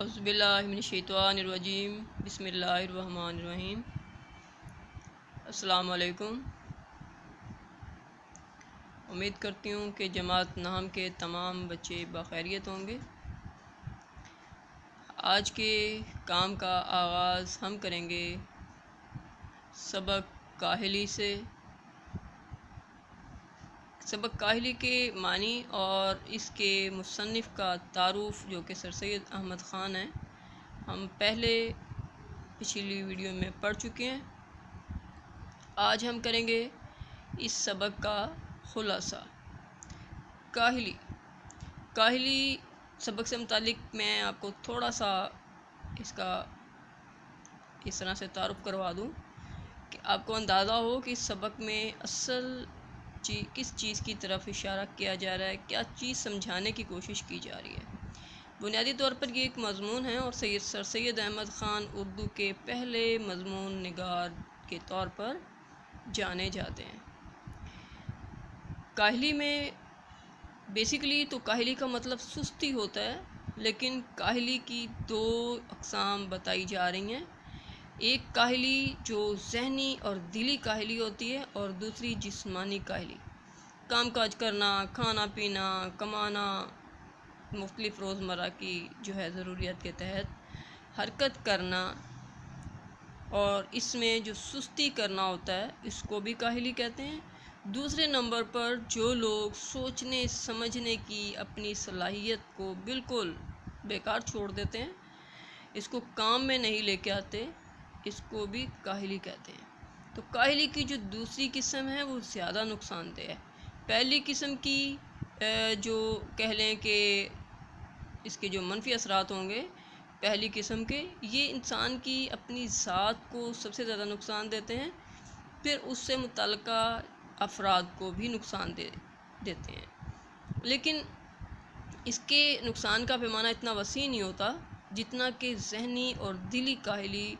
اعوذ باللہ من الشیطان الرجیم بسم اللہ الرحمن الرحیم۔ السلام علیکم۔ امید کرتی ہوں کہ جماعت نہم کے تمام بچے بخیریت ہوں گے۔ آج کے کام کا آغاز ہم کریں گے سبق کاہلی سے۔ سبق کاہلی کے معنی اور اس کے مصنف کا تعارف جو کہ سر سید احمد خان ہیں، ہم پہلے پچھلی ویڈیو میں پڑھ چکے ہیں۔ آج ہم کریں گے اس سبق کا خلاصہ۔ کاہلی سبق سے متعلق میں آپ کو تھوڑا سا اس کا اس طرح سے تعارف کروا دوں کہ آپ کو اندازہ ہو کہ اس سبق میں اصل کس چیز کی طرف اشارہ کیا جا رہا ہے، کیا چیز سمجھانے کی کوشش کی جا رہی ہے۔ بنیادی طور پر یہ ایک مضمون ہے اور سر سید احمد خان اردو کے پہلے مضمون نگار کے طور پر جانے جاتے ہیں۔ کاہلی میں بیسیکلی تو کاہلی کا مطلب سستی ہوتا ہے، لیکن کاہلی کی دو اقسام بتائی جا رہی ہیں۔ ایک کاہلی جو ذہنی اور دلی کاہلی ہوتی ہے، اور دوسری جسمانی کاہلی، کام کاج کرنا، کھانا پینا، کمانا، مختلف روزمرہ کی جو ہے ضروریات کے تحت حرکت کرنا، اور اس میں جو سستی کرنا ہوتا ہے اس کو بھی کاہلی کہتے ہیں۔ دوسرے نمبر پر جو لوگ سوچنے سمجھنے کی اپنی صلاحیت کو بالکل بیکار چھوڑ دیتے ہیں، اس کو کام میں نہیں لے کے آتے، اس کو بھی کاہلی کہتے ہیں۔ تو کاہلی کی جو دوسری قسم ہے وہ زیادہ نقصان دہ ہے۔ پہلی قسم کی جو کہہ لیں کہ اس کے جو منفی اثرات ہوں گے، پہلی قسم کے، یہ انسان کی اپنی ذات کو سب سے زیادہ نقصان دیتے ہیں، پھر اس سے متعلقہ افراد کو بھی نقصان دیتے ہیں۔ لیکن اس کے نقصان کا پیمانہ اتنا وسیع نہیں ہوتا جتنا کہ ذہنی اور دلی کاہلی،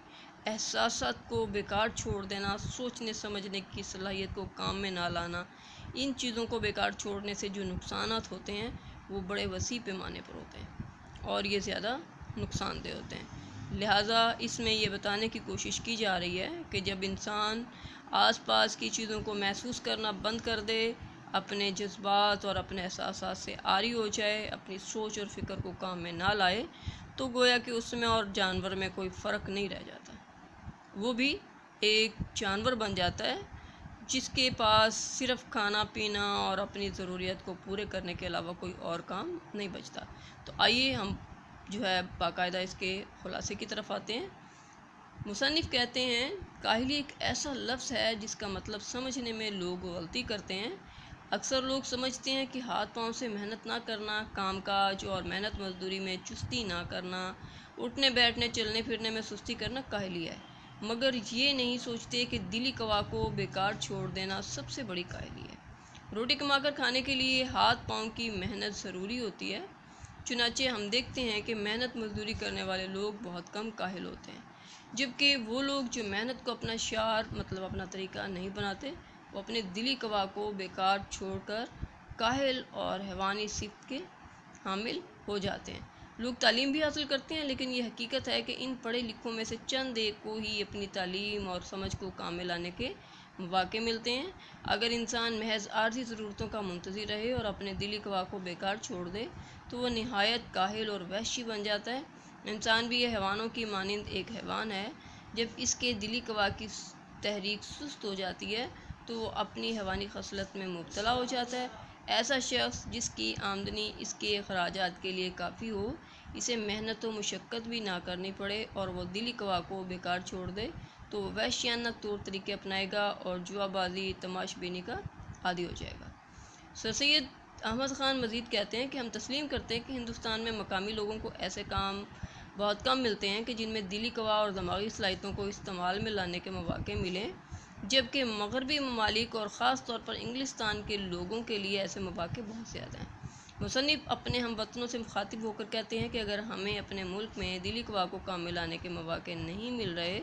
احساسات کو بیکار چھوڑ دینا، سوچنے سمجھنے کی صلاحیت کو کام میں نہ لانا، ان چیزوں کو بیکار چھوڑنے سے جو نقصانات ہوتے ہیں وہ بڑے وسیع پیمانے پر ہوتے ہیں اور یہ زیادہ نقصان دہ ہوتے ہیں۔ لہٰذا اس میں یہ بتانے کی کوشش کی جا رہی ہے کہ جب انسان آس پاس کی چیزوں کو محسوس کرنا بند کر دے، اپنے جذبات اور اپنے احساسات سے عاری ہو جائے، اپنی سوچ اور فکر کو کام میں نہ لائے، تو گویا کہ اس میں اور جانور میں کوئی فرق نہیں رہ جاتا۔ وہ بھی ایک جانور بن جاتا ہے جس کے پاس صرف کھانا پینا اور اپنی ضروریات کو پورے کرنے کے علاوہ کوئی اور کام نہیں بچتا۔ تو آئیے ہم جو ہے باقاعدہ اس کے خلاصے کی طرف آتے ہیں۔ مصنف کہتے ہیں، کاہلی ایک ایسا لفظ ہے جس کا مطلب سمجھنے میں لوگ غلطی کرتے ہیں۔ اکثر لوگ سمجھتے ہیں کہ ہاتھ پاؤں سے محنت نہ کرنا، کام کاج اور محنت مزدوری میں چستی نہ کرنا، اٹھنے بیٹھنے چلنے پھرنے میں سستی کرنا کاہلی ہے، مگر یہ نہیں سوچتے کہ دلی قوا کو بیکار چھوڑ دینا سب سے بڑی کاہلی ہے۔ روٹی کما کر کھانے کے لیے ہاتھ پاؤں کی محنت ضروری ہوتی ہے، چنانچہ ہم دیکھتے ہیں کہ محنت مزدوری کرنے والے لوگ بہت کم کاہل ہوتے ہیں، جبکہ وہ لوگ جو محنت کو اپنا شعار مطلب اپنا طریقہ نہیں بناتے، وہ اپنے دلی قوا کو بیکار چھوڑ کر کاہل اور حیوانی صفت کے حامل ہو جاتے ہیں۔ لوگ تعلیم بھی حاصل کرتے ہیں، لیکن یہ حقیقت ہے کہ ان پڑھے لکھوں میں سے چند ایک کو ہی اپنی تعلیم اور سمجھ کو کام میں لانے کے مواقع ملتے ہیں۔ اگر انسان محض عارضی ضرورتوں کا منتظر رہے اور اپنے دلی قوا کو بیکار چھوڑ دے تو وہ نہایت کاہل اور وحشی بن جاتا ہے۔ انسان بھی یہ حیوانوں کی مانند ایک حیوان ہے۔ جب اس کے دلی قوا کی تحریک سست ہو جاتی ہے تو وہ اپنی حیوانی خصلت میں مبتلا ہو جاتا ہے۔ ایسا شخص جس کی آمدنی اس کے اخراجات کے لیے کافی ہو، اسے محنت و مشقت بھی نہ کرنی پڑے، اور وہ دلی قوا کو بیکار چھوڑ دے تو وہ وحشیانہ طور طریقے اپنائے گا اور جوا بازی تماش بینی کا عادی ہو جائے گا۔ سر سید احمد خان مزید کہتے ہیں کہ ہم تسلیم کرتے ہیں کہ ہندوستان میں مقامی لوگوں کو ایسے کام بہت کم ملتے ہیں کہ جن میں دلی قوا اور دماغی صلاحیتوں کو استعمال میں لانے کے مواقع ملیں، جبکہ مغربی ممالک اور خاص طور پر انگلستان کے لوگوں کے لیے ایسے مواقع بہت زیادہ ہیں۔ مصنف اپنے ہم وطنوں سے مخاطب ہو کر کہتے ہیں کہ اگر ہمیں اپنے ملک میں دلی قوا کو کام میں لانے کے مواقع نہیں مل رہے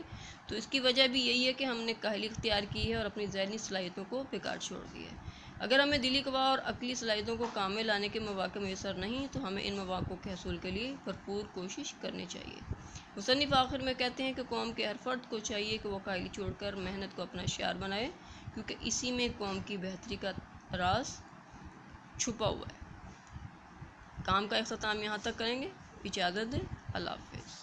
تو اس کی وجہ بھی یہی ہے کہ ہم نے کاہلی اختیار کی ہے اور اپنی ذہنی صلاحیتوں کو بیکار چھوڑ دی ہے۔ اگر ہمیں دلی قوا اور عقلی صلاحیتوں کو کام میں لانے کے مواقع میسر نہیں تو ہمیں ان مواقع کے حصول کے لیے بھرپور کوشش کرنی چاہیے۔ مصنف آخر میں کہتے ہیں کہ قوم کے ہر فرد کو چاہیے کہ وہ کاہلی چھوڑ کر محنت کو اپنا شعار بنائے، کیونکہ اسی میں قوم کی بہتری کا راز چھپا ہوا ہے۔ کام کا اختتام یہاں تک کریں گے، اجازت دیں، اللہ حافظ۔